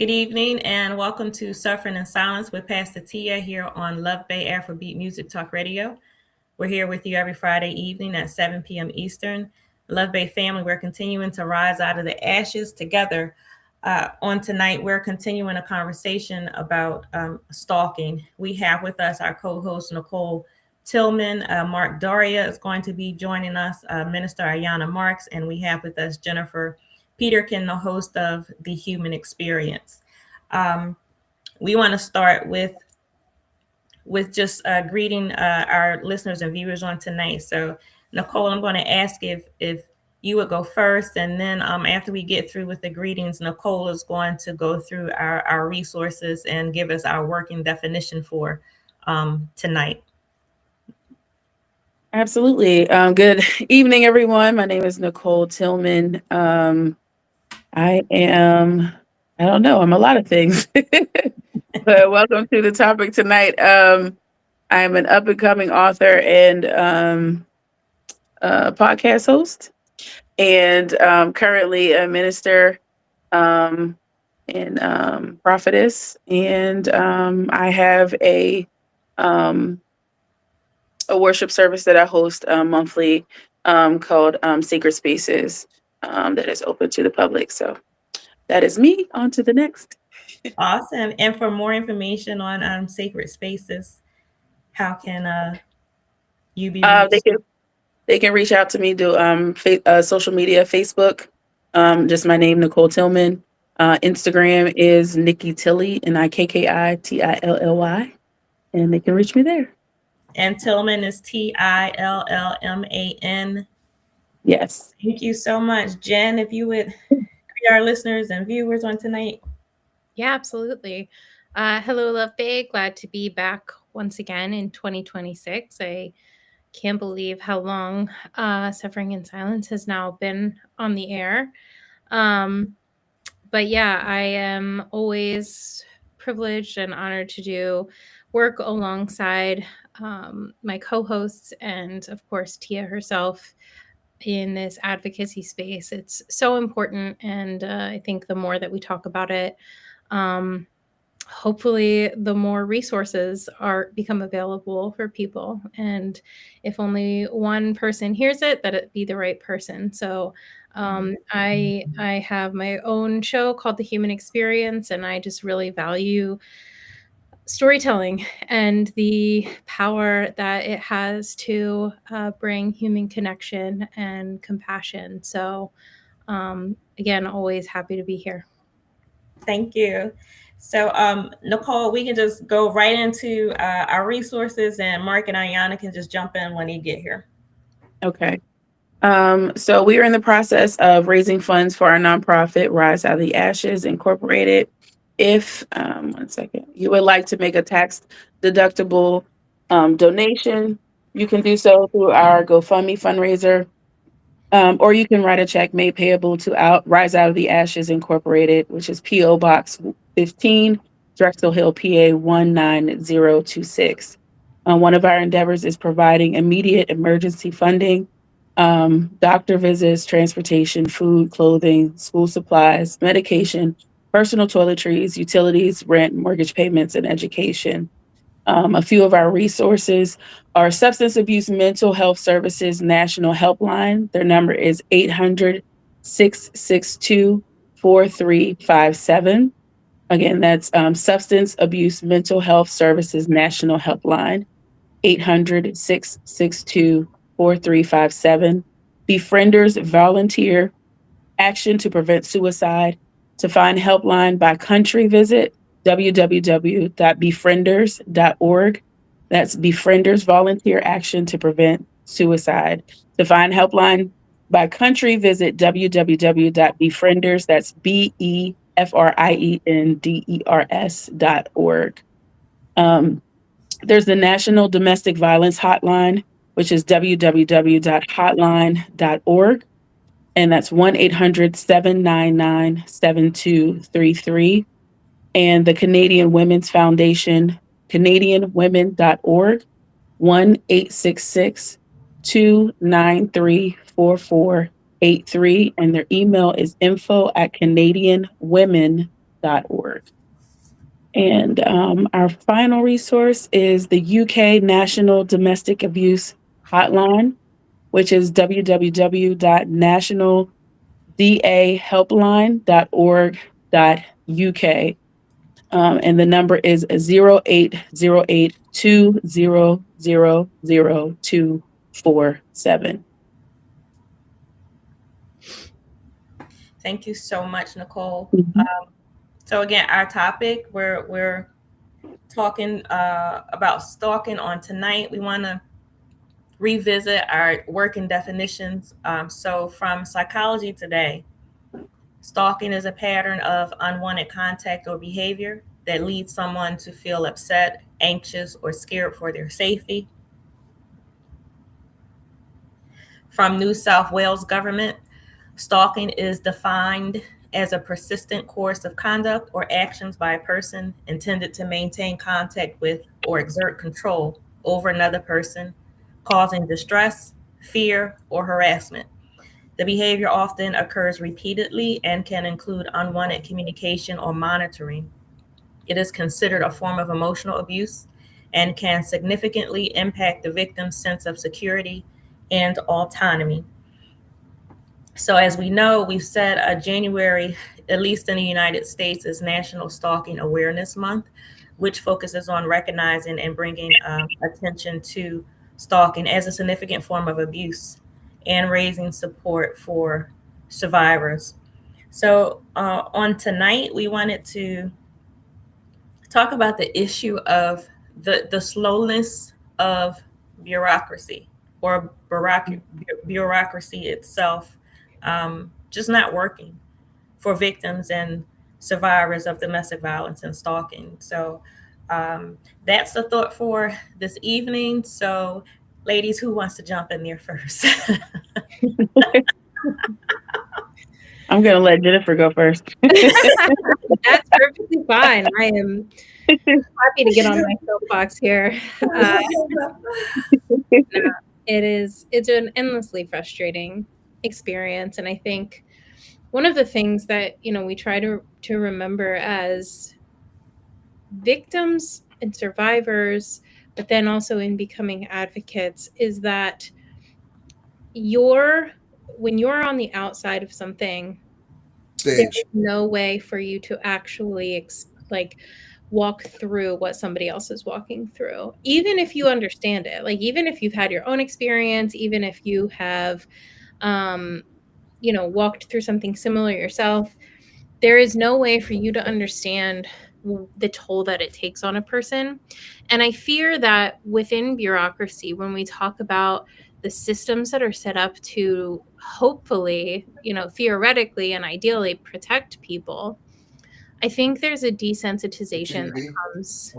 Good evening and welcome to Suffering in Silence with Pastor Tia here on Love Bay Afrobeat Music Talk Radio. We're here with you every Friday evening at 7 p.m. Eastern. Love Bay family, we're continuing to rise out of the ashes together. On tonight, we're continuing a conversation about stalking. We have with us our co-host, Nicole Tillman. Mark Daria is going to be joining us, Minister Ayana Marks, and we have with us Jennifer Peterkin, the host of The Human Experience. We want to start with just greeting our listeners and viewers on tonight. So, Nicole, I'm going to ask if you would go first, and then after we get through with the greetings, Nicole is going to go through our resources and give us our working definition for tonight. Absolutely. Good evening, everyone. My name is Nicole Tillman. I don't know, I'm a lot of things, but welcome to the topic tonight. I'm an up and coming author and podcast host, and currently a minister and prophetess. And I have a worship service that I host monthly called Sacred Spaces that is open to the public. So that is me. On to the next. Awesome. And for more information on Sacred Spaces, how can you be reached? They can reach out to me through social media, Facebook, just my name, Nicole Tillman. Instagram is Nikki Tilly, NIKKITILLY, and they can reach me there. And Tillman is TILLMAN. Yes. Thank you so much. Jen, if you would greet our listeners and viewers on tonight. Yeah, absolutely. Hello, Love Bay. Glad to be back once again in 2026. I can't believe how long Suffering in Silence has now been on the air. But yeah, I am always privileged and honored to do work alongside my co-hosts and, of course, Tia herself in this advocacy space. It's so important, and I think the more that we talk about it, hopefully the more resources become available for people, and if only one person hears it, that it be the right person. So I have my own show called The Human Experience, and I just really value storytelling and the power that it has to bring human connection and compassion. So again, always happy to be here. Thank you. So, Nicole, we can just go right into our resources, and Mark and Ayana can just jump in when you get here. Okay. So we are in the process of raising funds for our nonprofit, Rise Out of the Ashes Incorporated. If, one second, you would like to make a tax deductible donation, you can do so through our GoFundMe fundraiser. Or you can write a check made payable to Rise Out of the Ashes Incorporated, which is P.O. Box 15, Drexel Hill, PA 19026. One of our endeavors is providing immediate emergency funding, doctor visits, transportation, food, clothing, school supplies, medication, personal toiletries, utilities, rent, mortgage payments, and education. A few of our resources are Substance Abuse Mental Health Services National Helpline. Their number is 800-662-4357. Again, that's Substance Abuse Mental Health Services National Helpline, 800-662-4357. Befrienders Volunteer Action to Prevent Suicide. To find helpline by country, visit www.befrienders.org. That's Befrienders Volunteer Action to Prevent Suicide. To find helpline by country, visit www.befrienders, that's BEFRIENDERS.org. There's the National Domestic Violence Hotline, which is www.hotline.org. And that's 1-800-799-7233. And the Canadian Women's Foundation, CanadianWomen.org, 1-866-293-4483. And their email is info@CanadianWomen.org. www.nationalstalkingaware.org. And our final resource is the UK National Domestic Abuse Hotline, which is www.nationaldahelpline.org.uk. And the number is 080820000247. Thank you so much, Nicole. Mhm. So again, our topic, we're talking about stalking on tonight. We want to revisit our working definitions. So from Psychology Today, stalking is a pattern of unwanted contact or behavior that leads someone to feel upset, anxious, or scared for their safety. From New South Wales Government, stalking is defined as a persistent course of conduct or actions by a person intended to maintain contact with or exert control over another person, causing distress, fear, or harassment. The behavior often occurs repeatedly and can include unwanted communication or monitoring. It is considered a form of emotional abuse and can significantly impact the victim's sense of security and autonomy. So, as we know, we've said January, at least in the United States, is National Stalking Awareness Month, which focuses on recognizing and bringing attention to stalking as a significant form of abuse and raising support for survivors. So, on tonight, we wanted to talk about the issue of the slowness of bureaucracy or bureaucracy itself just not working for victims and survivors of domestic violence and stalking. So that's the thought for this evening. So, ladies, who wants to jump in there first? I'm going to let Jennifer go first. That's perfectly fine. I am happy to get on my soapbox here. It's an endlessly frustrating experience, and I think one of the things that we try to remember as victims and survivors, but then also in becoming advocates, is that when you're on the outside of something, there's no way for you to actually walk through what somebody else is walking through, even if you understand it. Like, even if you've had your own experience, even if you have walked through something similar yourself, there is no way for you to understand the toll that it takes on a person. And I fear that within bureaucracy, when we talk about the systems that are set up to hopefully, theoretically and ideally protect people, I think there's a desensitization that comes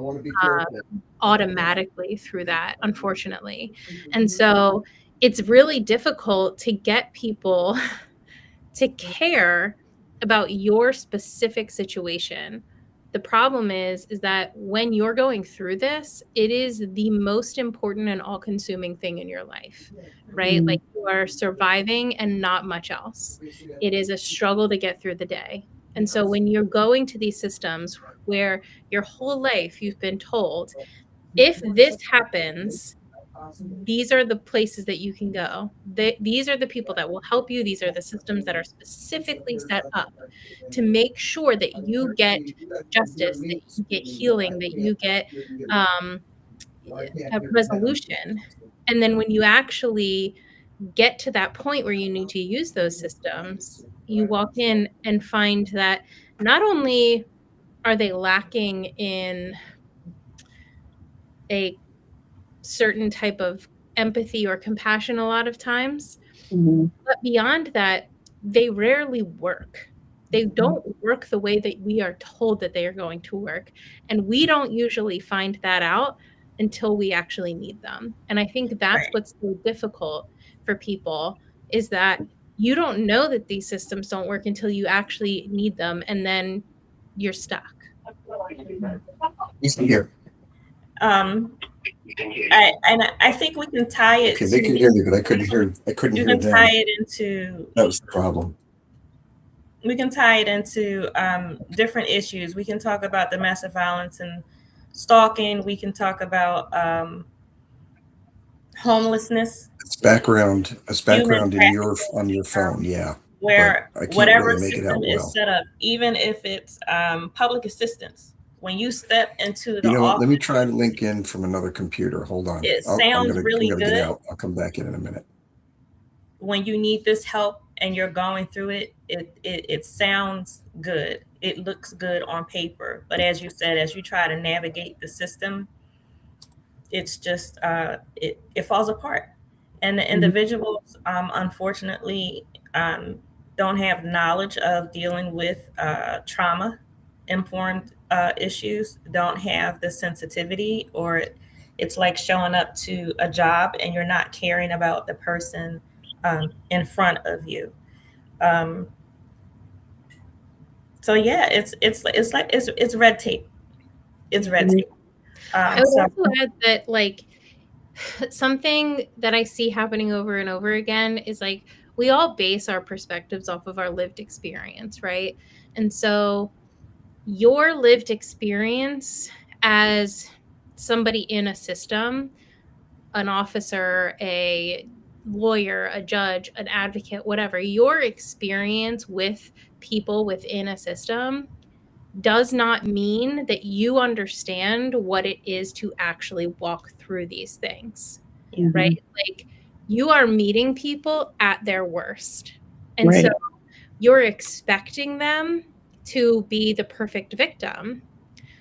automatically through that, unfortunately. And so it's really difficult to get people to care about your specific situation. The problem is that when you're going through this, it is the most important and all-consuming thing in your life, right? Like, you are surviving and not much else. It is a struggle to get through the day. And so when you're going to these systems where your whole life you've been told, if this happens, these are the places that you can go. These are the people that will help you. These are the systems that are specifically set up to make sure that you get justice, that you get healing, that you get a resolution. And then when you actually get to that point where you need to use those systems, you walk in and find that not only are they lacking in a certain type of empathy or compassion a lot of times, but beyond that, they rarely work. They don't work the way that we are told that they are going to work. And we don't usually find that out until we actually need them. And I think that's Right. what's so difficult for people, is that you don't know that these systems don't work until you actually need them, and then you're stuck. Here. I think we can tie it. Okay, they could hear me, but I couldn't hear. I couldn't You hear can tie them. it into. That was the problem. we can tie it into different issues. We can talk about domestic violence and stalking. We can talk about homelessness, It's human background in your trafficking, on your phone, yeah, but where I can't whatever really make it system out is well. set up, even if it's public assistance, when you step into You the know what? Let me office, try to link in from another computer. Hold on. it I'm sounds I'm really gonna get good. out. I'll come back in a minute. When you need this help and you're going through it, it sounds good. It looks good on paper. But as you said, as you try to navigate the system, it's just it falls apart. And the Mhm. individuals, unfortunately, um, don't have knowledge of dealing with trauma informed issues, don't have the sensitivity, or it's like showing up to a job and you're not caring about the person in front of you. Um, so yeah, it's red tape. It's Yeah. red Mhm. tape. I would So also add that, like, something that I see happening over and over again is like we all base our perspectives off of our lived experience, right? And so your lived experience as somebody in a system, an officer, a lawyer, a judge, an advocate, whatever, your experience with people within a system does not mean that you understand what it is to actually walk through these things, yeah. right? Mhm. Like, you are meeting people at their worst. And so Right. you're expecting them to be the perfect victim.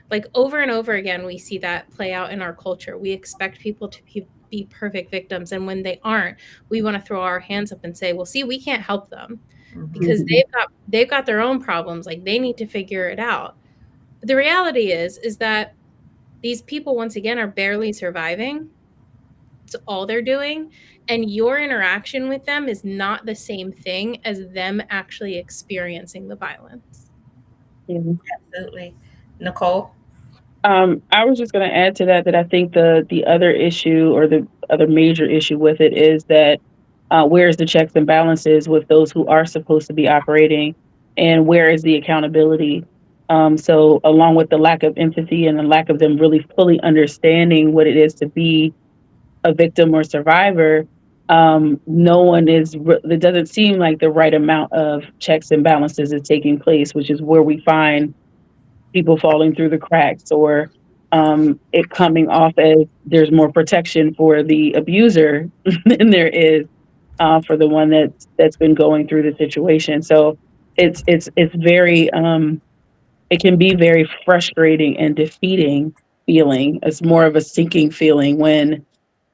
Like, over and over again, we see that play out in our culture. We expect people to be perfect victims. And when they aren't, we want to throw our hands up and say, well, see, we can't help them Hmm. because Mhm. they've got their own problems. Like, they need to figure it out. The reality is that these people, once again, are barely surviving. It's all they're doing. And your interaction with them is not the same thing as them actually experiencing the violence. Yeah. Absolutely. Nicole? I was just going to add to that that I think the other issue or the other major issue with it is that where's the checks and balances with those who are supposed to be operating, and where is the accountability? So, along with the lack of empathy and the lack of them really fully understanding what it is to be a victim or survivor, no one is. It doesn't seem like the right amount of checks and balances is taking place, which is where we find people falling through the cracks or it coming off as there's more protection for the abuser than there is for the one that's been going through the situation. So it's very it can be very frustrating and defeating feeling. It's more of a sinking feeling when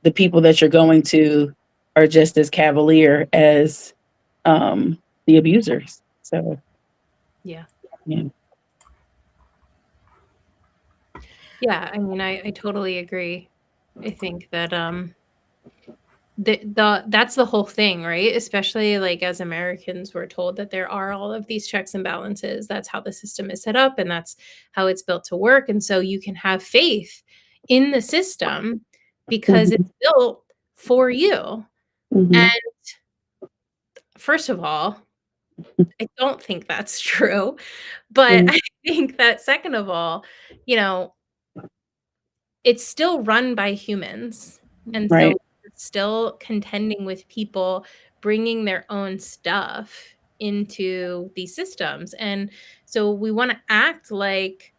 the people that you're going to are just as cavalier as the abusers. So Yeah. yeah. Yeah. I mean, I totally agree. I think that the that's the whole thing, right? Especially like as Americans, we're told that there are all of these checks and balances. That's how the system is set up and that's how it's built to work. And so you can have faith in the system because Mhm. it's built for you. And Mhm. first of all, I don't think that's true. But Mhm. I think that second of all, you know, it's still run by humans. And so Right. we're still contending with people bringing their own stuff into these systems. And so we want to act like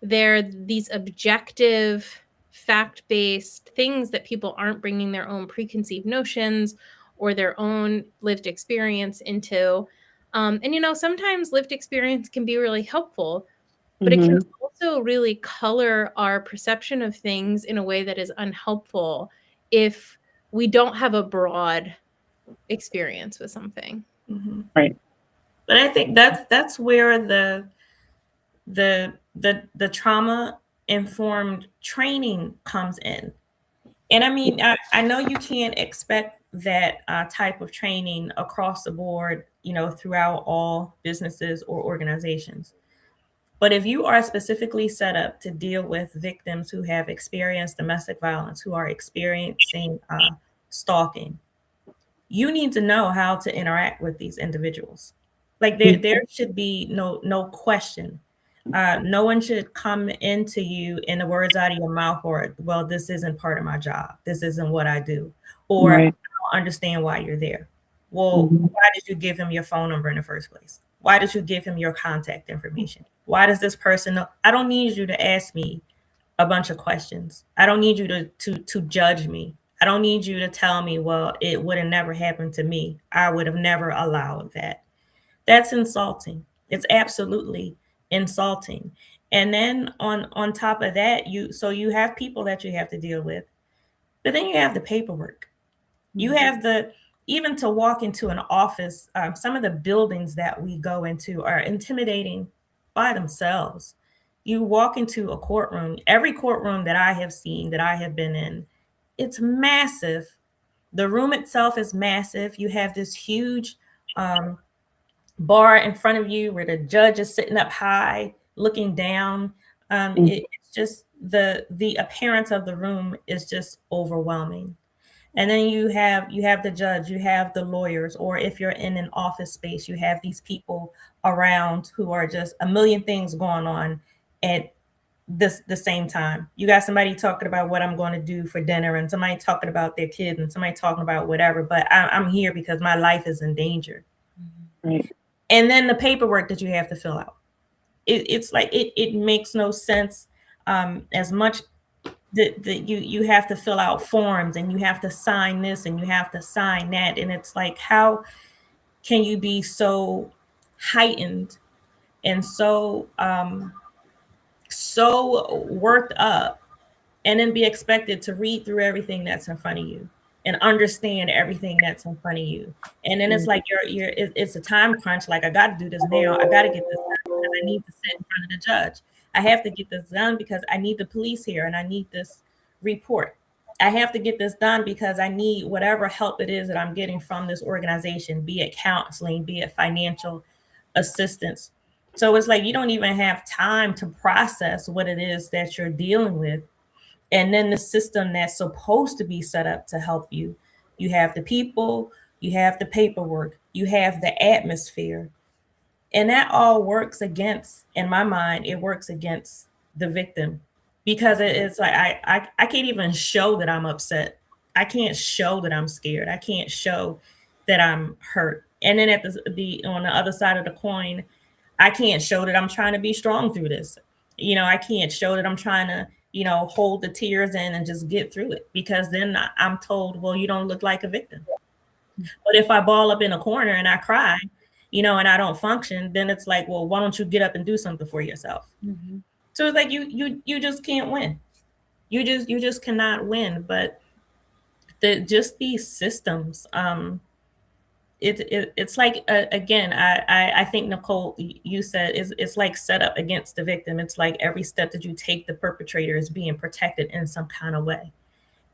they're these objective, fact based things that people aren't bringing their own preconceived notions or their own lived experience into. And, sometimes lived experience can be really helpful, but it can Mhm. also really color our perception of things in a way that is unhelpful if we don't have a broad experience with something. Hmm. Right. But I think that's where the trauma informed training comes in. And I mean, I know you can't expect that type of training across the board, throughout all businesses or organizations. But if you are specifically set up to deal with victims who have experienced domestic violence, who are experiencing stalking, you need to know how to interact with these individuals. Like there should be no question. No one should come into you in the words out of your mouth or, well, this isn't part of my job. This isn't what I do. Or Right. I don't understand why you're there. Well, Mhm. why did you give him your phone number in the first place? Why did you give him your contact information? Why does this person know? I don't need you to ask me a bunch of questions. I don't need you to judge me. I don't need you to tell me, well, it would have never happened to me. I would have never allowed that. That's insulting. It's absolutely insulting. And then on top of that, you have people that you have to deal with, but then you have the paperwork. You have the even to walk into an office. Some of the buildings that we go into are intimidating by themselves. You walk into a courtroom. Every courtroom that I have seen, that I have been in, it's massive. The room itself is massive. You have this huge bar in front of you where the judge is sitting up high looking down. It's just the appearance of the room is just overwhelming. And then you have the judge, you have the lawyers, or if you're in an office space, you have these people around who are just a million things going on at the same time. You got somebody talking about what I'm going to do for dinner, and somebody talking about their kids, and somebody talking about whatever, but I'm here because my life is in danger. Right. And then the paperwork that you have to fill out. It's like it makes no sense. As much that you have to fill out forms and you have to sign this and you have to sign that, and it's like, how can you be so heightened and so worked up and then be expected to read through everything that's in front of you and understand everything that's in front of you? And then it's like it's a time crunch. Like, I got to do this now. I got to get this done because I need to sit in front of the judge. I have to get this done because I need the police here and I need this report. I have to get this done because I need whatever help it is that I'm getting from this organization, be it counseling, be it financial assistance. So it's like you don't even have time to process what it is that you're dealing with. And then the system that's supposed to be set up to help you, you have the people, you have the paperwork, you have the atmosphere, and that all works against, in my mind, it works against the victim, because it's like I can't even show that I'm upset. I can't show that I'm scared. I can't show that I'm hurt. And then at the on the other side of the coin, I can't show that I'm trying to be strong through this. I can't show that I'm trying to, hold the tears in and just get through it, because then I'm told, well, you don't look like a victim. But if I ball up in a corner and I cry, and I don't function, then it's like, well, why don't you get up and do something for yourself? Mm-hmm. So it's like you just can't win. You just cannot win. But just these systems, it's like, again, I think, Nicole, you said it's like set up against the victim. It's like every step that you take, the perpetrator is being protected in some kind of way.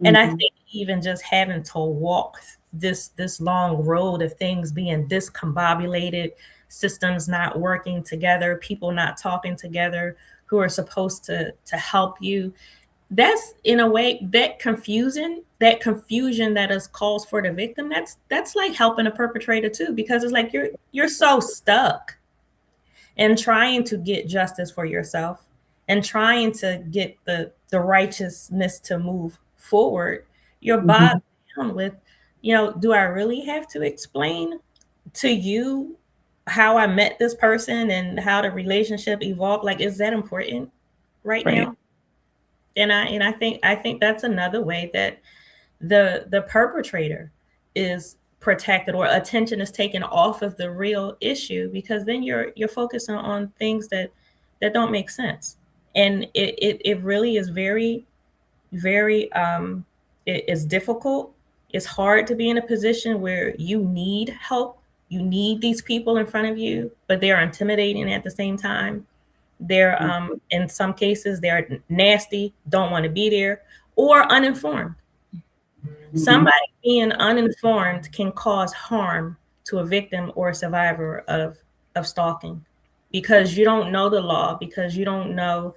And I think even just having to walk this long road of things being discombobulated, systems not working together, people not talking together who are supposed to help you, that's, in a way, that confusion that is caused for the victim, that's like helping a perpetrator too, because it's like you're so stuck in trying to get justice for yourself and trying to get the righteousness to move forward. You're bogged down with, do I really have to explain to you how I met this person and how the relationship evolved? Like, is that important right now? And I think that's another way that the perpetrator is protected, or attention is taken off of the real issue, because then you're focusing on things that don't make sense. And it really is very, very it is difficult. It's hard to be in a position where you need help, you need these people in front of you, but they're intimidating at the same time. They're in some cases they're nasty, don't want to be there, or uninformed. Somebody being uninformed can cause harm to a victim or a survivor of stalking, because you don't know the law, because you don't know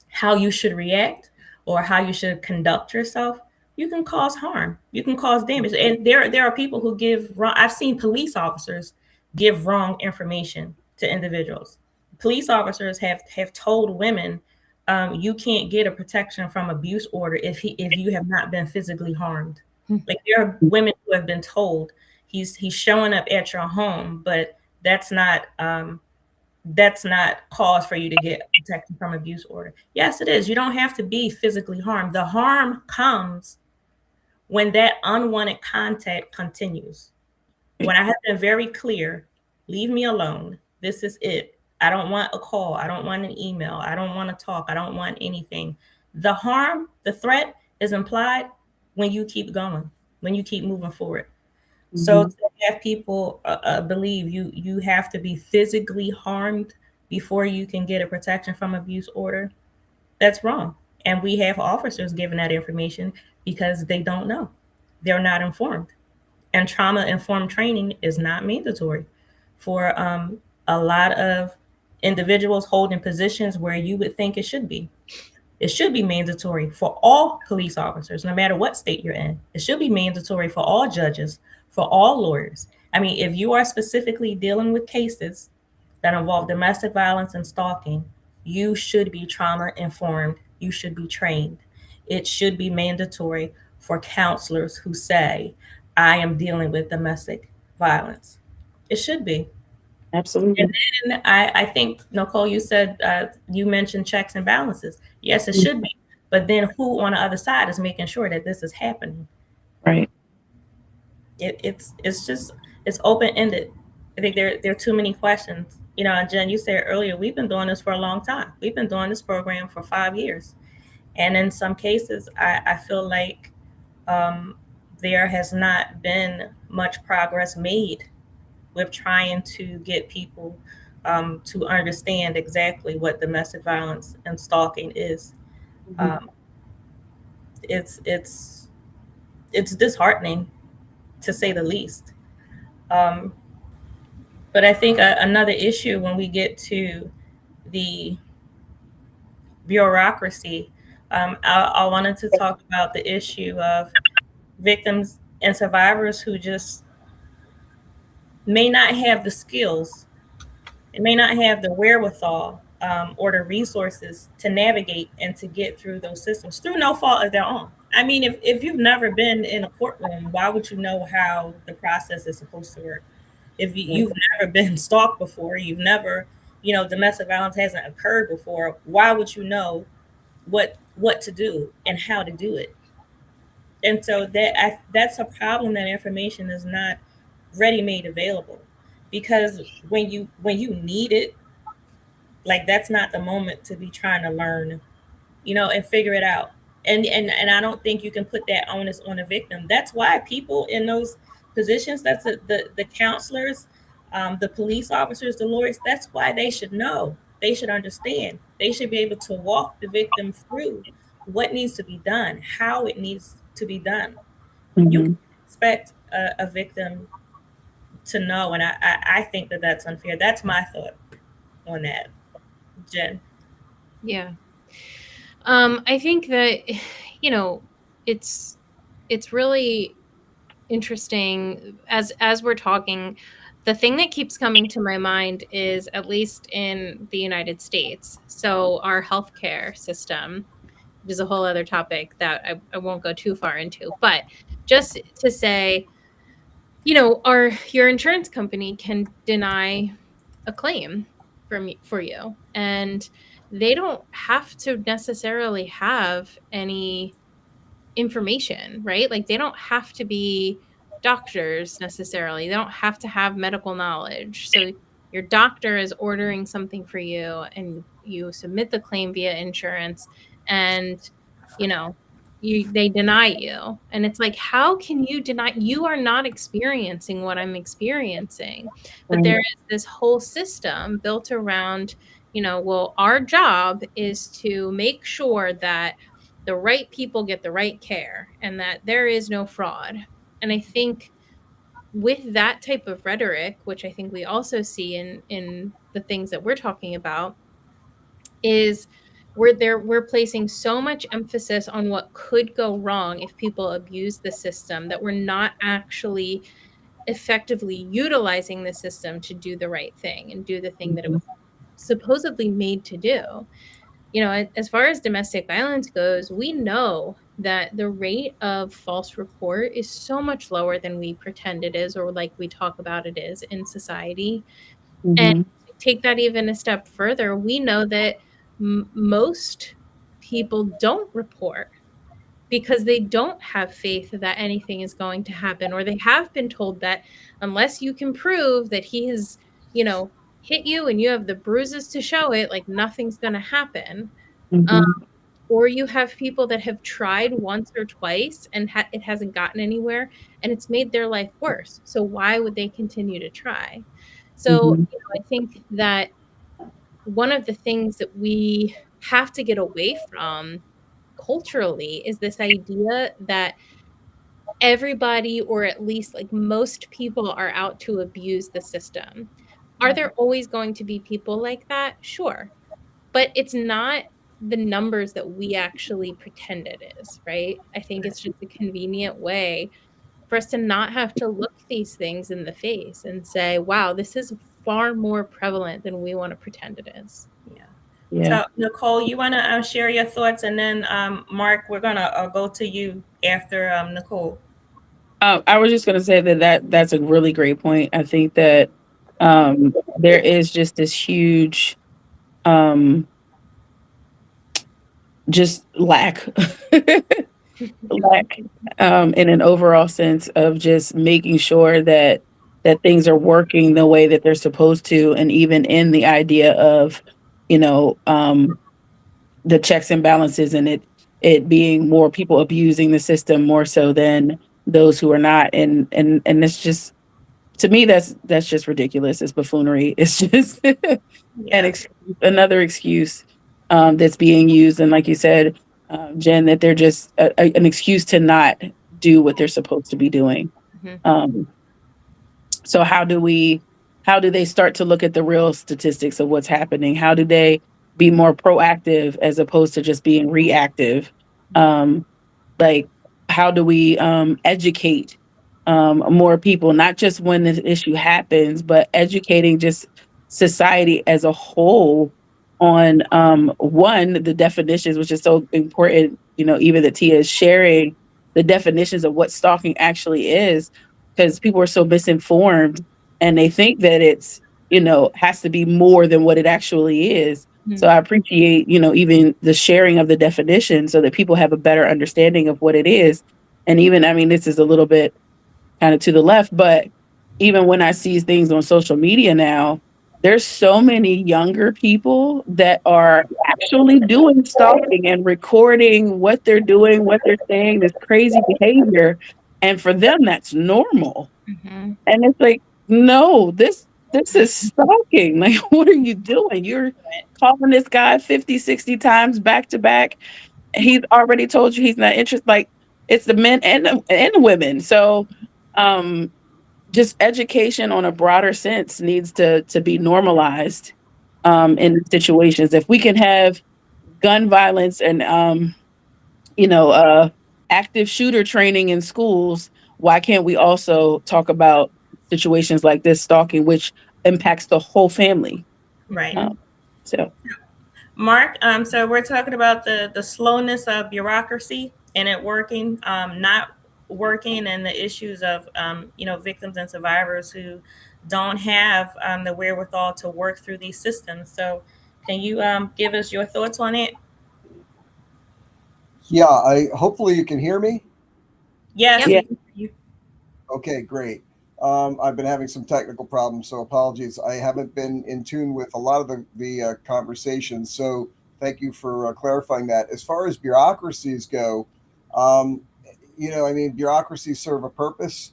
how you should react or how you should conduct yourself. You can cause harm. You can cause damage. And there are people who give wrong. I've seen police officers give wrong information to individuals. Police officers have told women, you can't get a protection from abuse order if you have not been physically harmed. Like there are women who have been told he's showing up at your home, but that's not cause for you to get protection from abuse order. Yes, it is. You don't have to be physically harmed. The harm comes when that unwanted contact continues. When I have been very clear, leave me alone. This is it. I don't want a call. I don't want an email. I don't want to talk. I don't want anything. The harm, the threat is implied when you keep going, when you keep moving forward. So to have people believe you have to be physically harmed before you can get a protection from abuse order, that's wrong. And we have officers giving that information because they don't know. They're not informed. And trauma informed training is not mandatory for a lot of individuals holding positions where you would think it should be. It should be mandatory for all police officers, no matter what state you're in. It should be mandatory for all judges, for all lawyers. I mean, if you are specifically dealing with cases that involve domestic violence and stalking, you should be trauma informed. You should be trained. It should be mandatory for counselors who say, I am dealing with domestic violence. It should be. Absolutely. And I think, Nicole, you said, you mentioned checks and balances. Yes, it should be. But then who on the other side is making sure that this is happening? Right. It's just, it's open-ended. I think there are too many questions. You know, Jen, you said earlier, we've been doing this for a long time. We've been doing this program for 5 years. And in some cases, I feel like there has not been much progress made with trying to get people to understand exactly what domestic violence and stalking is. It's disheartening, to say the least. But I think another issue when we get to the bureaucracy, I wanted to talk about the issue of victims and survivors who just may not have the skills, and may not have the wherewithal or the resources to navigate and to get through those systems through no fault of their own. I mean, if you've never been in a courtroom, why would you know how the process is supposed to work? If you've never been stalked before, you've never, domestic violence hasn't occurred before, why would you know what to do and how to do it? And so that's a problem, that information is not ready made available, because when you need it, like, that's not the moment to be trying to learn, and figure it out. And I don't think you can put that onus on a victim. That's why people in those positions, that's the counselors, the police officers, the lawyers, that's why they should know. They should understand. They should be able to walk the victim through what needs to be done, how it needs to be done. You can expect a victim to know, and I think that that's unfair. That's my thought on that, Jen. Yeah. I think that, it's really interesting as we're talking. The thing that keeps coming to my mind is, at least in the United States, so our healthcare system, which is a whole other topic that I won't go too far into, but just to say, your insurance company can deny a claim for you, and they don't have to necessarily have any information, right? Like, they don't have to be doctors necessarily. They don't have to have medical knowledge. So your doctor is ordering something for you, and you submit the claim via insurance, and they deny you. And it's like, how can you deny? You are not experiencing what I'm experiencing. But there is this whole system built around, well, our job is to make sure that the right people get the right care and that there is no fraud. And I think with that type of rhetoric, which I think we also see in the things that we're talking about, is we're placing so much emphasis on what could go wrong if people abuse the system, that we're not actually effectively utilizing the system to do the right thing and do the thing that it was supposedly made to do. You know, as far as domestic violence goes, we know that the rate of false report is so much lower than we pretend it is, or like we talk about it is in society. And to take that even a step further, we know that most people don't report because they don't have faith that anything is going to happen, or they have been told that unless you can prove that he has, you know, hit you and you have the bruises to show it, like nothing's going to happen. Or you have people that have tried once or twice and it hasn't gotten anywhere and it's made their life worse. So why would they continue to try? So, you know, I think that one of the things that we have to get away from culturally is this idea that everybody, or at least like most people, are out to abuse the system. Are there always going to be people like that? Sure. But it's not the numbers that we actually pretend it is, right? I think it's just a convenient way for us to not have to look these things in the face and say, wow, this is far more prevalent than we want to pretend it is. So, Nicole, you want to share your thoughts, and then Mark, we're gonna go to you after Nicole. I was just going to say that's a really great point. I think that there is just this huge just lack lack in an overall sense of just making sure that things are working the way that they're supposed to, and even in the idea of, you know, the checks and balances, and it being more people abusing the system more so than those who are not, and it's just, to me, that's just ridiculous. It's buffoonery. It's just another excuse that's being used, and like you said, Jen, that they're just an excuse to not do what they're supposed to be doing. So how do they start to look at the real statistics of what's happening? How do they be more proactive as opposed to just being reactive? Like, how do we educate more people, not just when this issue happens, but educating just society as a whole on one, the definitions, which is so important, you know, even that Tia is sharing the definitions of what stalking actually is, because people are so misinformed and they think that it's, you know, has to be more than what it actually is. So I appreciate, you know, even the sharing of the definition so that people have a better understanding of what it is. And even, I mean, this is a little bit kind of to the left, but even when I see things on social media now, there's so many younger people that are actually doing stalking and recording what they're doing, what they're saying, this crazy behavior. And for them, that's normal. And it's like, no, this is stalking. Like, what are you doing? You're calling this guy 50, 60 times back to back. He's already told you he's not interested. Like, it's the men and the women. So just education on a broader sense needs to be normalized in situations. If we can have gun violence and you know, active shooter training in schools, why can't we also talk about situations like this, stalking, which impacts the whole family? Right. So, Mark, so we're talking about the slowness of bureaucracy and it working, not working, and the issues of you know, victims and survivors who don't have the wherewithal to work through these systems. So, can you give us your thoughts on it? Yeah, I hopefully you can hear me. Yes. yeah. Okay, great. I've been having some technical problems, so apologies. I haven't been in tune with a lot of the conversations, so thank you for clarifying that. As far as bureaucracies go, um, you know, I mean, bureaucracies serve a purpose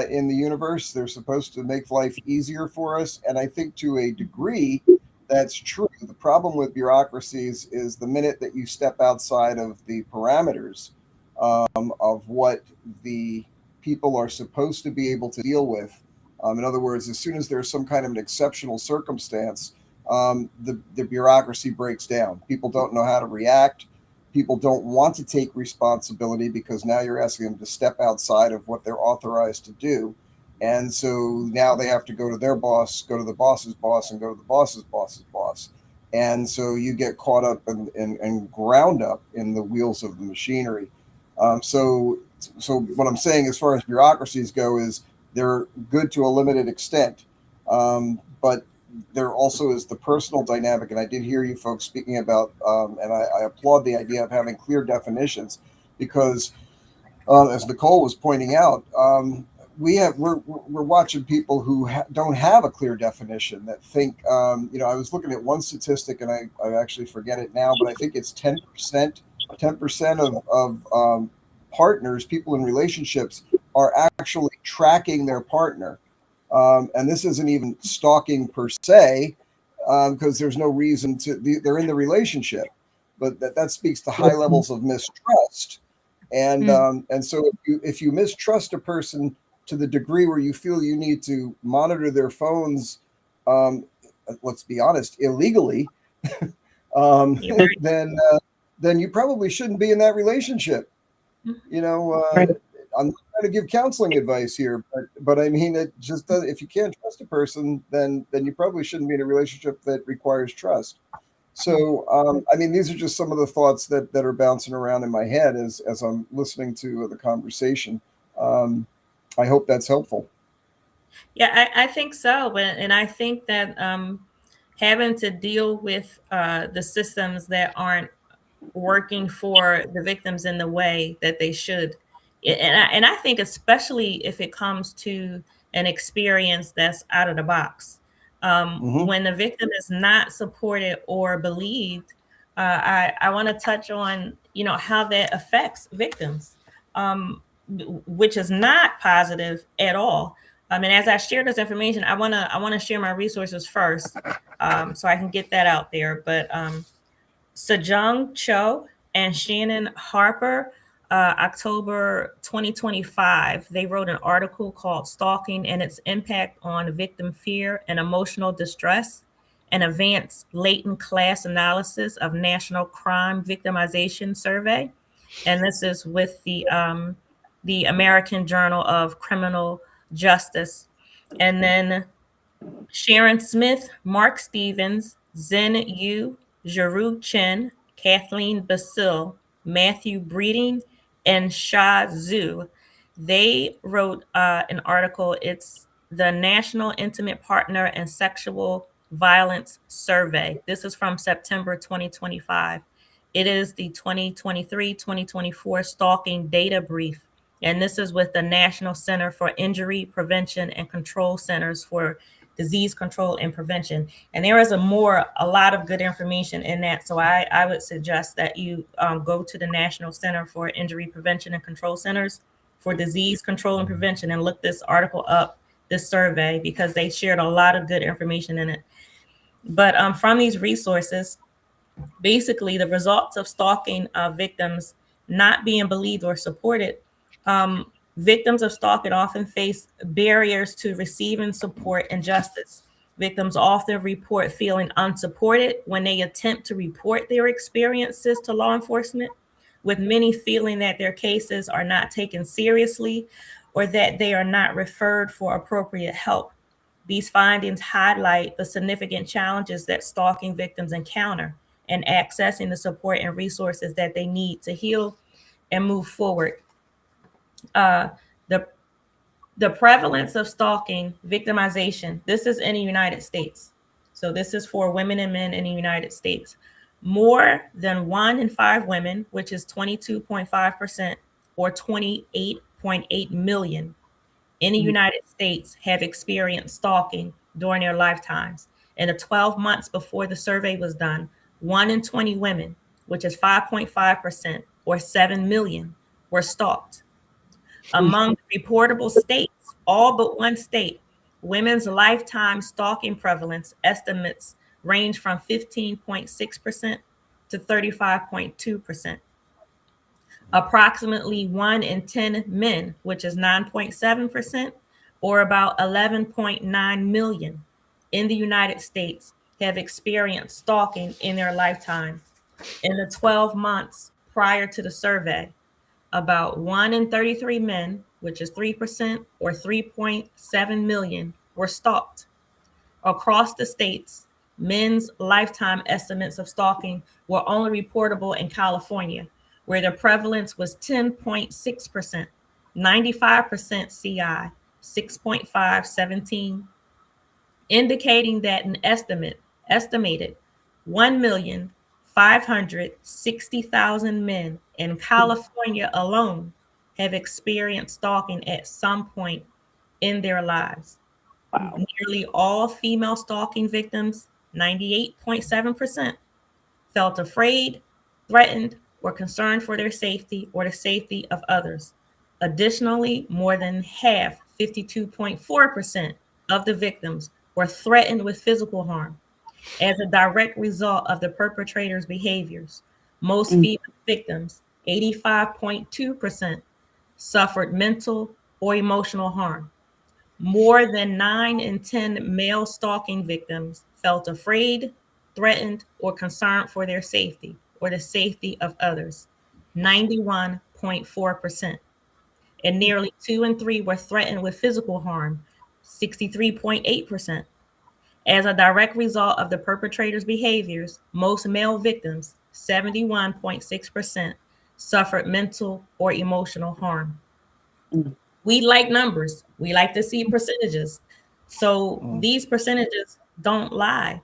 in the universe. They're supposed to make life easier for us, and I think to a degree that's true. The problem with bureaucracies is the minute that you step outside of the parameters of what the people are supposed to be able to deal with. In other words, as soon as there's some kind of an exceptional circumstance, the bureaucracy breaks down. People don't know how to react. People don't want to take responsibility because now you're asking them to step outside of what they're authorized to do. And so now they have to go to their boss, go to the boss's boss, and go to the boss's boss's boss. And so you get caught up and ground up in the wheels of the machinery. So what I'm saying as far as bureaucracies go is they're good to a limited extent, but there also is the personal dynamic. And I did hear you folks speaking about, and I applaud the idea of having clear definitions, because as Nicole was pointing out, we're watching people who don't have a clear definition, that think, I was looking at one statistic, and I actually forget it now, but I think it's 10% of partners, people in relationships, are actually tracking their partner. And this isn't even stalking per se, because there's no reason to. They're in the relationship, but that speaks to high levels of mistrust. And so if you mistrust a person to the degree where you feel you need to monitor their phones, um, let's be honest, illegally, um, then you probably shouldn't be in that relationship. Right. I'm not trying to give counseling advice here, but I mean, it just does. If you can't trust a person, then you probably shouldn't be in a relationship that requires trust. So, I mean, these are just some of the thoughts that are bouncing around in my head as I'm listening to the conversation. Um, I hope that's helpful. Yeah, I think so. And I think that having to deal with the systems that aren't working for the victims in the way that they should. And I think especially if it comes to an experience that's out of the box, Hmm. when the victim is not supported or believed, I want to touch on how that affects victims, which is not positive at all. And as I share this information, I want to share my resources first, so I can get that out there. But Sejong Cho and Shannon Harper, October 2025, they wrote an article called Stalking and Its Impact on Victim Fear and Emotional Distress, an advanced latent class analysis of national crime victimization survey. And this is with the American Journal of Criminal Justice. And then Sharon Smith, Mark Stevens, Zen Yu, Jeru Chen, Kathleen Basil, Matthew Breeding, and Sha Zhu. They wrote an article. It's the National Intimate Partner and Sexual Violence Survey. This is from September 2025. It is the 2023-2024 Stalking Data Brief. And this is with the National Center for Injury Prevention and Control Centers for Disease Control and Prevention. And there is a lot of good information in that. So I would suggest that you go to the National Center for Injury Prevention and Control Centers for Disease Control and Prevention and look this article up, this survey, because they shared a lot of good information in it. But from these resources, basically the results of stalking victims not being believed or supported. Victims of stalking often face barriers to receiving support and justice. Victims often report feeling unsupported when they attempt to report their experiences to law enforcement, with many feeling that their cases are not taken seriously or that they are not referred for appropriate help. These findings highlight the significant challenges that stalking victims encounter and accessing the support and resources that they need to heal and move forward. Uh, the the prevalence of stalking, victimization, this is in the United States. So this is for women and men in the United States. More than 1 in 5 women, which is 22.5%, or 28.8 million in the United States, have experienced stalking during their lifetimes. In the 12 months before the survey was done, 1 in 20 women, which is 5.5%, or 7 million, were stalked. Among the reportable states, all but one state, women's lifetime stalking prevalence estimates range from 15.6% to 35.2%. Approximately 1 in 10 men, which is 9.7%, or about 11.9 million in the United States, have experienced stalking in their lifetime. In the 12 months prior to the survey, about 1 in 33 men, which is 3%, or 3.7 million, were stalked. Across the states, men's lifetime estimates of stalking were only reportable in California, where the prevalence was 10.6%, 95% CI, 6.5, 17, indicating that an estimated 1,560,000 men in California alone have experienced stalking at some point in their lives. Wow. Nearly all female stalking victims, 98.7%, felt afraid, threatened, or concerned for their safety or the safety of others. Additionally, more than half, 52.4%, of the victims were threatened with physical harm as a direct result of the perpetrator's behaviors. Most Mm. female victims, 85.2%, suffered mental or emotional harm. More than 9 in 10 male stalking victims felt afraid, threatened, or concerned for their safety or the safety of others, 91.4%. And nearly 2 in 3 were threatened with physical harm, 63.8%. As a direct result of the perpetrator's behaviors, most male victims, 71.6%, suffered mental or emotional harm. Mm. We like numbers. We like to see percentages. So these percentages don't lie.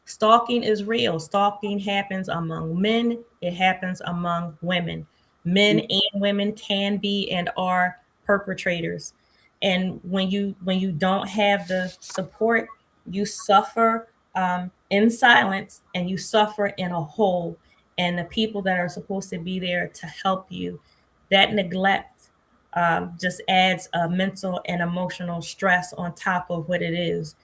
Stalking is real. Stalking happens among men, it happens among women. Men and women can be and are perpetrators. And when you don't have the support, you suffer in silence, and you suffer in a hole. And the people that are supposed to be there to help you, that neglect just adds a mental and emotional stress on top of what it is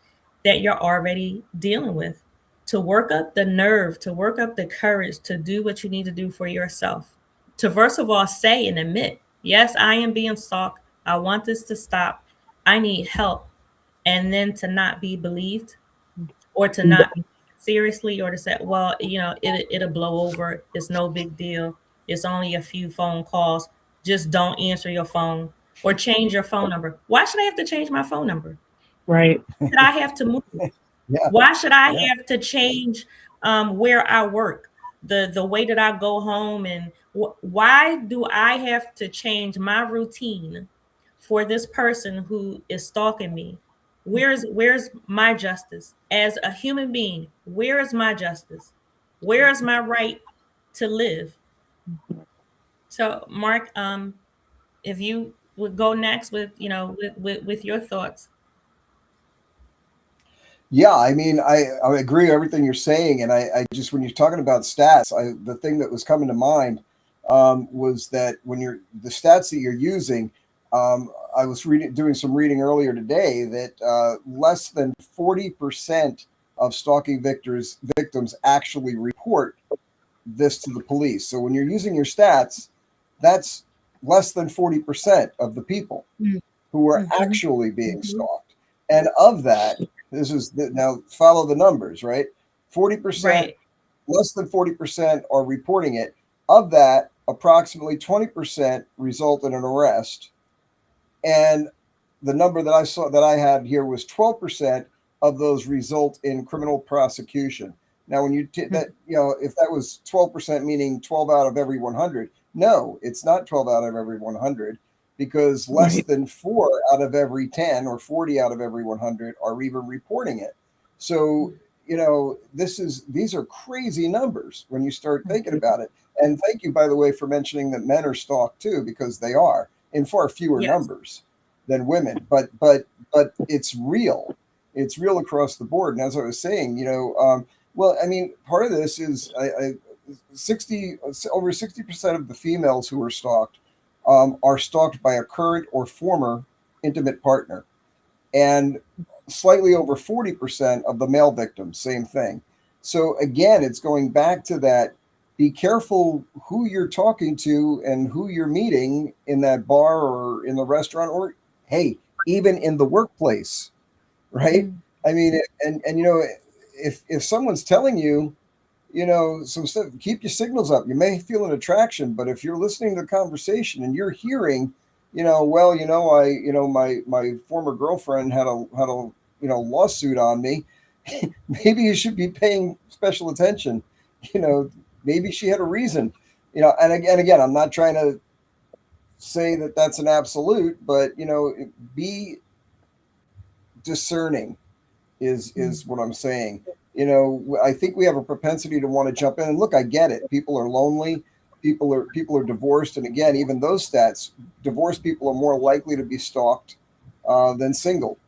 that you're already dealing with. To work up the nerve, to work up the courage to do what you need to do for yourself. To first of all say and admit, yes, I am being stalked. I want this to stop. I need help. And then to not be believed, or to not be taken seriously, or to say, well, it'll blow over. It's no big deal. It's only a few phone calls. Just don't answer your phone or change your phone number. Why should I have to change my phone number? Right. Should I have to move? Yeah. Why should I Yeah. have to change where I work, the way that I go home, and why do I have to change my routine for this person who is stalking me? Where's my justice as a human being? Where is my justice? Where is my right to live? So, Mark, if you would go next with with your thoughts. Yeah, I mean, I agree with everything you're saying, and I just when you're talking about stats, the thing that was coming to mind was that when you're the stats that you're using, I was doing some reading earlier today that less than 40% of stalking victims actually report this to the police. So when you're using your stats, that's less than 40% of the people who are Mhm. actually being stalked. And of that, now follow the numbers, right? 40%, Right. less than 40% are reporting it. Of that, approximately 20% result in an arrest. And the number that I had here was 12% of those result in criminal prosecution. Now, when you that if that was 12%, meaning 12 out of every 100, no, it's not 12 out of every 100, because less Right. than 4 out of every 10 or 40 out of every 100 are even reporting it. So these are crazy numbers when you start thinking about it. And thank you, by the way, for mentioning that men are stalked too, because they are in far fewer Yes. numbers than women. But it's real. It's real across the board. And as I was saying, well, I mean, part of this is 60 over 60% of the females who are stalked by a current or former intimate partner, and slightly over 40% of the male victims, same thing. So again, it's going back to that: be careful who you're talking to and who you're meeting in that bar or in the restaurant, or hey, even in the workplace, right? I mean, and if someone's telling you, some stuff, keep your signals up. You may feel an attraction, but if you're listening to the conversation and you're hearing well, my former girlfriend had a lawsuit on me. Maybe you should be paying special attention. You know, maybe she had a reason. And again, I'm not trying to say that that's an absolute, but be discerning is what I'm saying. I think we have a propensity to want to jump in. And look, I get it. People are lonely. People are divorced, and again, even those stats, divorced people are more likely to be stalked than single.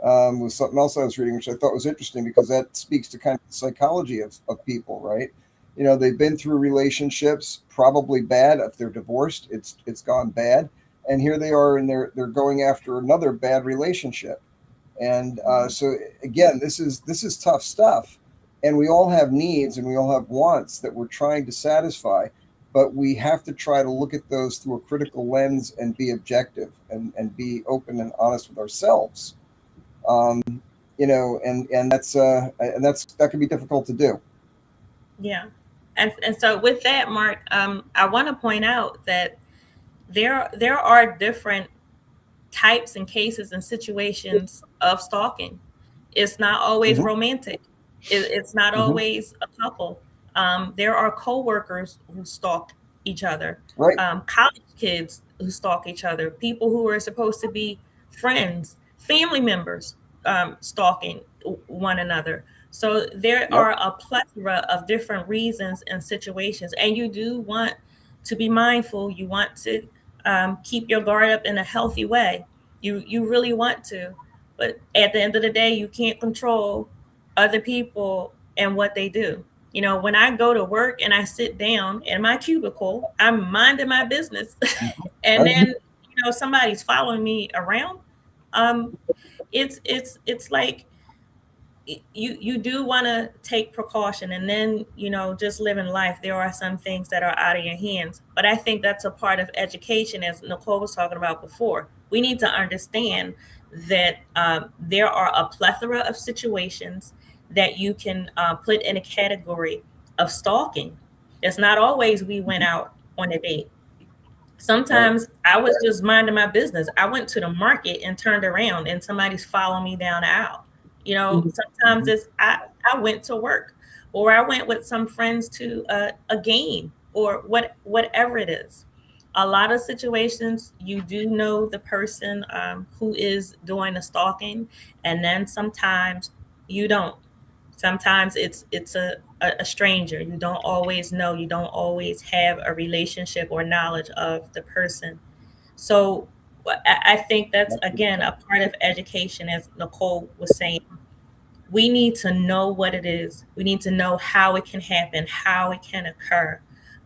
Was something else I was reading, which I thought was interesting because that speaks to kind of the psychology of people, right? They've been through relationships, probably bad. If they're divorced, it's gone bad, and here they are, and they're going after another bad relationship. And so again, this is tough stuff, and we all have needs and we all have wants that we're trying to satisfy, but we have to try to look at those through a critical lens and be objective and be open and honest with ourselves. Um, and that can be difficult to do. Yeah. And so with that, Mark, I want to point out that there are different types and cases and situations of stalking. It's not always Hmm. romantic. It's not Hmm. always a couple. There are coworkers who stalk each other, Right. college kids who stalk each other, people who are supposed to be friends, family members stalking one another. So there Yep. are a plethora of different reasons and situations, and you do want to be mindful. You want to keep your guard up in a healthy way. You really want to, but at the end of the day, you can't control other people and what they do. When I go to work and I sit down in my cubicle, I'm minding my business, and Right. then somebody's following me around. Um, it's like you do want to take precaution, and then just living life. There are some things that are out of your hands, but I think that's a part of education, as Nicole was talking about before. We need to understand that there are a plethora of situations that you can put in a category of stalking. It's not always we went out on a date. Right. Sometimes I was just minding my business. I went to the market and turned around and somebody's following me down the aisle. Sometimes Hmm. it's I went to work, or I went with some friends to a game, or whatever it is. A lot of situations you do know the person who is doing the stalking, and then sometimes you don't. Sometimes it's a stranger. You don't always know. You don't always have a relationship or knowledge of the person. So I think that's again a part of education, as Nicole was saying. We need to know what it is. We need to know how it can happen, how it can occur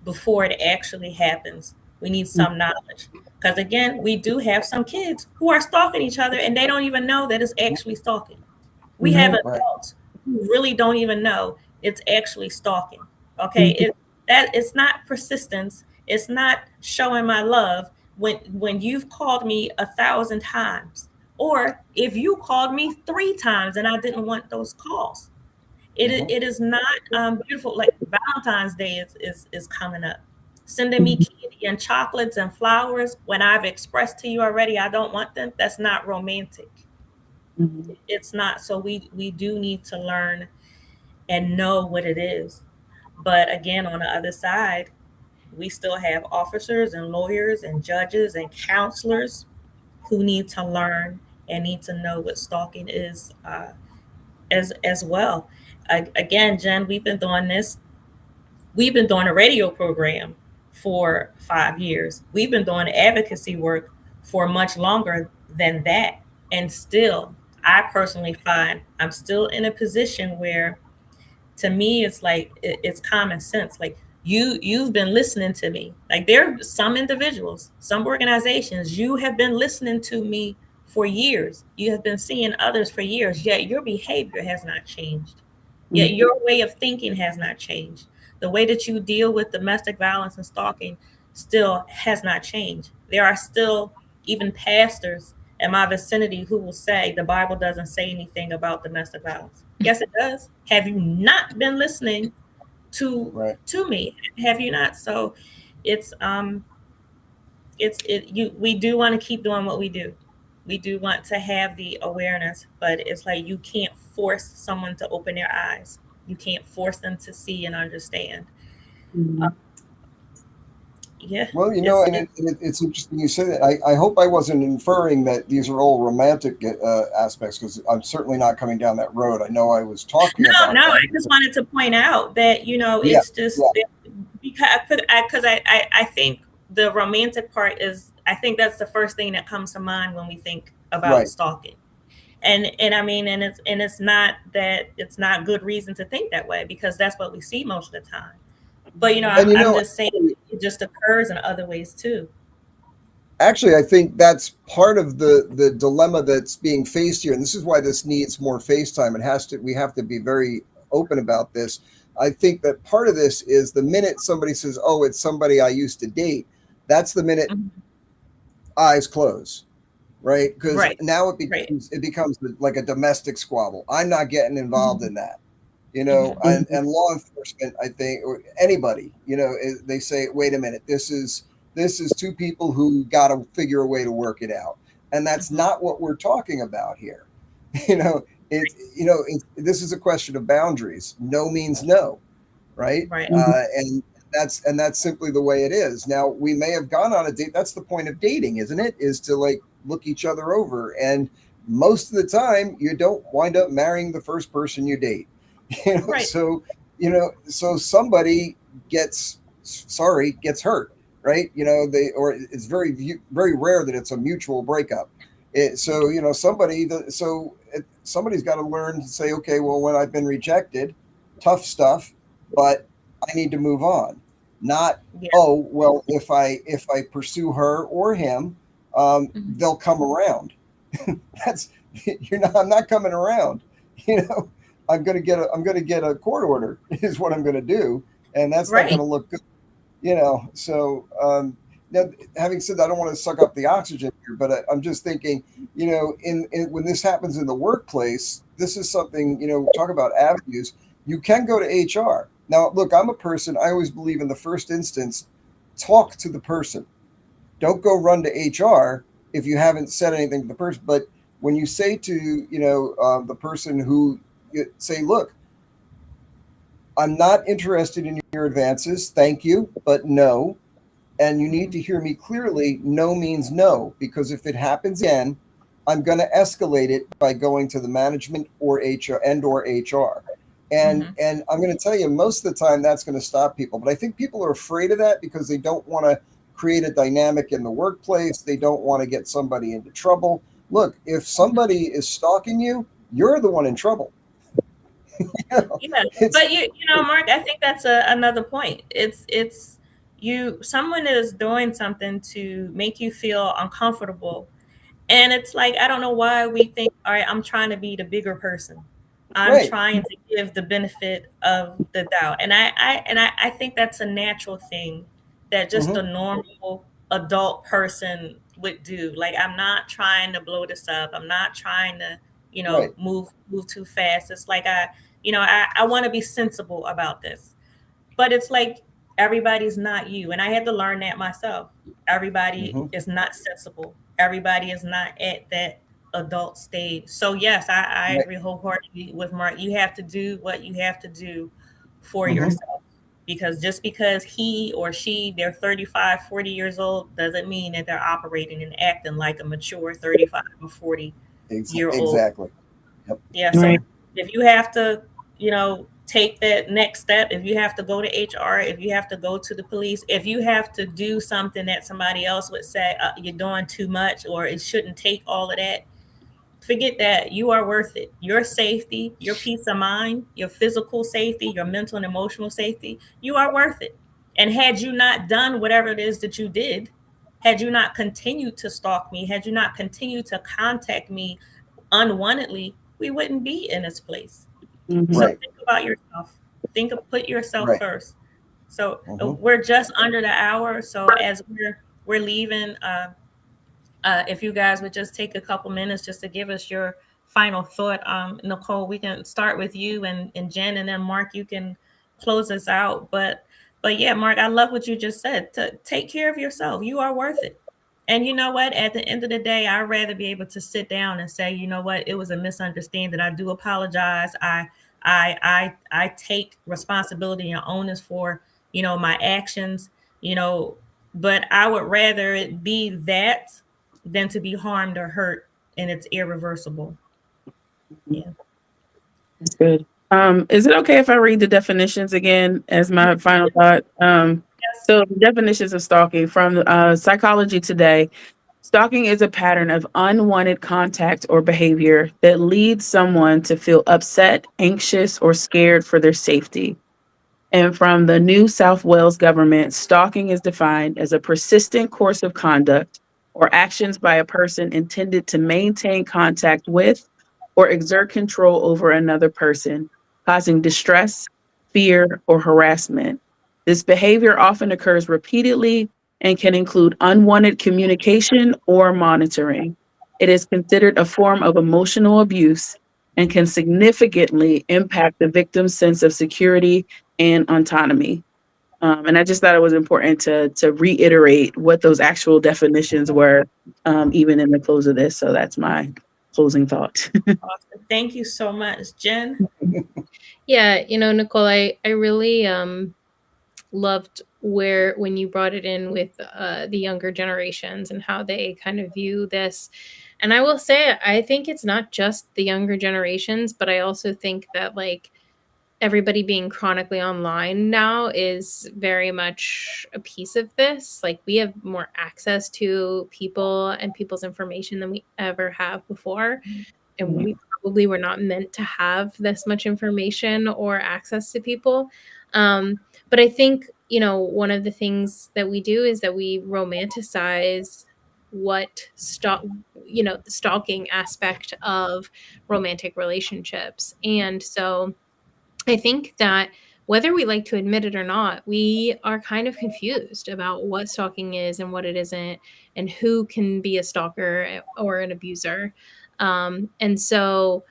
before it actually happens. We need some knowledge. Because again, we do have some kids who are stalking each other and they don't even know that it's actually stalking. We have Mhm. Right. adults who really don't even know it's actually stalking. Okay, Mhm. it's not persistence. It's not showing my love when you've called me 1,000 times, or if you called me 3 times and I didn't want those calls. Hmm. It is not beautiful. Like Valentine's Day is coming up. Sending me Mhm. candy and chocolates and flowers when I've expressed to you already I don't want them. That's not romantic. Mhm. It's not. So we do need to learn and know what it is. But again, on the other side, we still have officers and lawyers and judges and counselors who need to learn and need to know what stalking is as well. Again, Jen, we've been doing a radio program for 5 years. We've been doing advocacy work for much longer than that. And still, I personally find I'm still in a position where, to me, it's like it's common sense. Like you've been listening to me. Like there are some individuals, some organizations, you have been listening to me for years. You have been seeing others for years, yet your behavior has not changed. Yet Mhm. your way of thinking has not changed. The way that you deal with domestic violence and stalking still has not changed. There are still even pastors in my vicinity who will say the Bible doesn't say anything about domestic violence. Yes, it does. Have you not been listening to Right. to me? Have you not? So it's we do want to keep doing what we do. We do want to have the awareness, but it's like you can't force someone to open their eyes. You can't force them to see and understand. Uh, Mhm. yeah, Well, it's and it's interesting you say that. I hope I wasn't inferring that these are all romantic aspects, because I'm certainly not coming down that road. I know I was talking no, about no. I that. just wanted to point out that Yeah, it's just yeah, because I think the romantic part is, I think that's the first thing that comes to mind when we think about right. stalking. And I mean, it's not that it's not good reason to think that way, because that's what we see most of the time. But And I'm just saying it just occurs in other ways too. actually, I think that's part of the dilemma that's being faced here, and this is why this needs more face time. It has to. We have to be very open about this. I think that part of this is the minute somebody says, "Oh, it's somebody I used to date," that's the minute Mhm. eyes close, right? Because Right, now right. it becomes like a domestic squabble. I'm not getting involved Mhm. in that, Mhm. and law enforcement, I think, or anybody, they say, wait a minute, this is two people who got to figure a way to work it out, and that's Mhm. not what we're talking about here. you know this is a question of boundaries. No means no, right? Right. Mhm. And that's simply the way it is. Now, we may have gone on a date. That's the point of dating, isn't it? Is to like look each other over, and most of the time, you don't wind up marrying the first person you date. Right. So somebody gets hurt, right? Or it's very rare that it's a mutual breakup. Somebody's got to learn to say, okay, well, when I've been rejected, tough stuff, but I need to move on. Not, Yeah. oh, well, if I pursue her or him, Mhm. they'll come around. That's I'm not coming around. You know, I'm gonna get a court order is what I'm gonna do, and that's not Right. gonna look good. Now, having said that, I don't want to suck up the oxygen here, but I'm just thinking, when this happens in the workplace, this is something, talk about avenues. You can go to HR. Now, look, I'm a person, I always believe in the first instance, talk to the person. Don't go run to HR if you haven't said anything to the person. But when you say to, the person who, say, look, I'm not interested in your advances. Thank you, but no. And you need Mhm. to hear me clearly. No means no, because if it happens again, I'm going to escalate it by going to the management or HR. And Mhm. and I'm going to tell you, most of the time that's going to stop people. But I think people are afraid of that because they don't want to create a dynamic in the workplace. They don't want to get somebody into trouble. Look, if Mhm. somebody is stalking you, you're the one in trouble. Yeah, It's but Mark, I think that's another point. It's someone is doing something to make you feel uncomfortable. And it's like, I don't know why we think, all right, I'm trying to be the bigger person. I'm right. trying to give the benefit of the doubt. And I think that's a natural thing that just Hmm. a normal adult person would do. Like, I'm not trying to blow this up. I'm not trying to, Right. move too fast. It's like I want to be sensible about this. But it's like everybody's not you. And I had to learn that myself. Everybody Hmm. is not sensible. Everybody is not at that adult stage. So yes, I Right. agree wholeheartedly with Mark. You have to do what you have to do for Hmm. yourself. Because just because he or she, they're 35, 40 years old, doesn't mean that they're operating and acting like a mature 35 or 40-year old. Exactly. Yep. Yeah, so Right. if you have to, take that next step, if you have to go to HR, if you have to go to the police, if you have to do something that somebody else would say you're doing too much or it shouldn't take all of that, forget that. You are worth it. Your safety, your peace of mind, your physical safety, your mental and emotional safety, you are worth it. And had you not done whatever it is that you did, had you not continued to stalk me, had you not continued to contact me unwantedly, we wouldn't be in this place. So Mhm. Right. think about yourself. Put yourself Right. first. So Hmm. we're just under the hour. So as we're leaving, if you guys would just take a couple minutes just to give us your final thought, Nicole, we can start with you and Jen, and then Mark, you can close us out. But yeah, Mark, I love what you just said. To take care of yourself. You are worth it. And you know what? At the end of the day, I'd rather be able to sit down and say, you know what, it was a misunderstanding. I do apologize. I take responsibility and onus for, you know, my actions, you know, but I would rather it be that than to be harmed or hurt and it's irreversible. Yeah. That's good. Is it okay if I read the definitions again as my final thought? Yes. So the definitions of stalking from Psychology Today. Stalking is a pattern of unwanted contact or behavior that leads someone to feel upset, anxious, or scared for their safety. And from the New South Wales government, stalking is defined as a persistent course of conduct or actions by a person intended to maintain contact with or exert control over another person, causing distress, fear, or harassment. This behavior often occurs repeatedly and can include unwanted communication or monitoring. It is considered a form of emotional abuse and can significantly impact the victim's sense of security and autonomy. And I just thought it was important to reiterate what those actual definitions were, even in the close of this. So that's my closing thought. Awesome. Thank you so much, Jen. Yeah, Nicole, I really loved where when you brought it in with the younger generations and how they kind of view this. And I will say, I think it's not just the younger generations, but I also think that like everybody being chronically online now is very much a piece of this. Like we have more access to people and people's information than we ever have before. And we probably were not meant to have this much information or access to people. But I think, one of the things that we do is that we romanticize the stalking aspect of romantic relationships. And so I think that whether we like to admit it or not, we are kind of confused about what stalking is and what it isn't, and who can be a stalker or an abuser. And so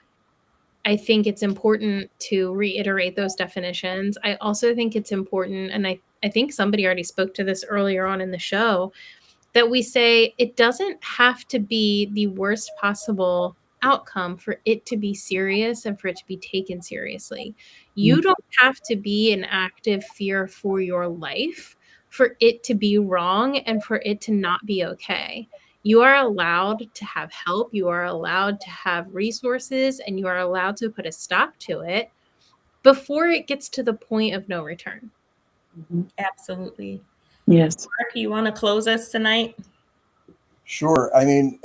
I think it's important to reiterate those definitions. I also think it's important, and I think somebody already spoke to this earlier on in the show, that we say it doesn't have to be the worst possible outcome for it to be serious and for it to be taken seriously. You don't have to be in active fear for your life for it to be wrong and for it to not be okay. You are allowed to have help, you are allowed to have resources, and you are allowed to put a stop to it before it gets to the point of no return. Absolutely. Yes. Mark, you want to close us tonight? Sure. I mean,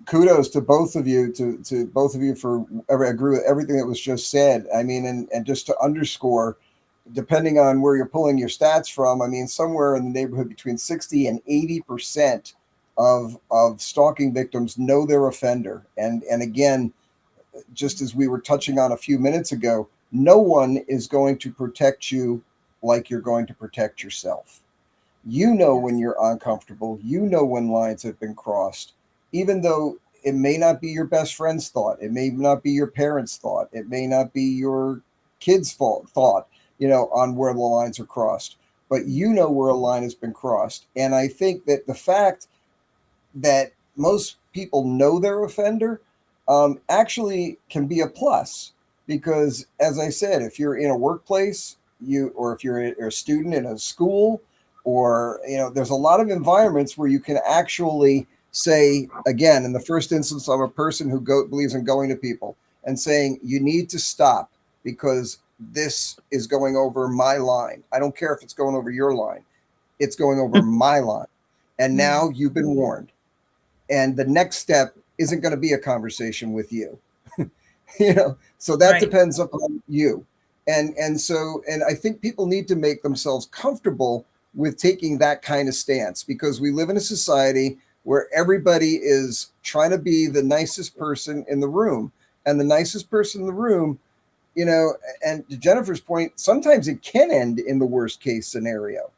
kudos to both of you, to both of you for I agree with everything that was just said. I mean, and just to underscore, depending on where you're pulling your stats from, I mean, somewhere in the neighborhood between 60 and 80% of stalking victims know their offender. And again, just as we were touching on a few minutes ago, no one is going to protect you like you're going to protect yourself. You know when you're uncomfortable. You know when lines have been crossed, even though it may not be your best friend's thought. It may not be your parents' thought. It may not be your kids' thought, on where the lines are crossed. But you know where a line has been crossed. And I think that the fact that most people know their offender actually can be a plus. Because, as I said, if you're in a workplace, or if you're a student in a school, or there's a lot of environments where you can actually say, again, in the first instance of a person who believes in going to people and saying, you need to stop because this is going over my line. I don't care if it's going over your line. It's going over my line. And now you've been warned. And the next step isn't going to be a conversation with you. So that Right. depends upon you. And I think people need to make themselves comfortable with taking that kind of stance, because we live in a society where everybody is trying to be the nicest person in the room. And the nicest person in the room, and to Jennifer's point, sometimes it can end in the worst case scenario.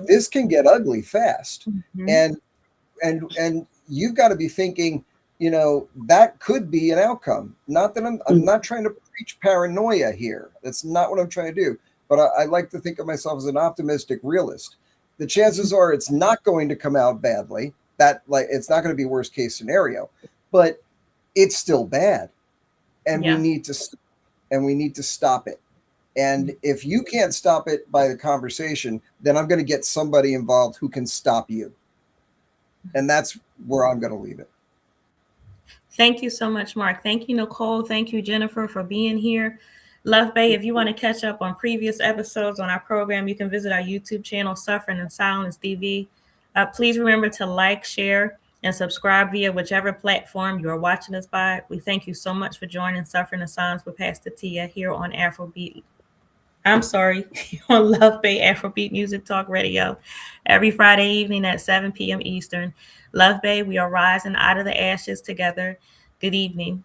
This can get ugly fast. And you've got to be thinking, that could be an outcome. Not that I'm not trying to preach paranoia here. That's not what I'm trying to do. But I like to think of myself as an optimistic realist. The chances are it's not going to come out badly. That like it's not going to be worst case scenario, but it's still bad, and Yeah. we need to stop it. And if you can't stop it by the conversation, then I'm going to get somebody involved who can stop you. And that's where I'm going to leave it. Thank you so much, Mark. Thank you, Nicole. Thank you, Jennifer, for being here. Love Bay, if you want to catch up on previous episodes on our program, you can visit our YouTube channel, Suffering in Silence TV. Please remember to like, share, and subscribe via whichever platform you are watching us by. We thank you so much for joining Suffering in Silence with Pastor Tia here on Afrobeat. I'm sorry, on Love Bay Afrobeat Music Talk Radio every Friday evening at 7 p.m. Eastern. Love Bay, we are rising out of the ashes together. Good evening.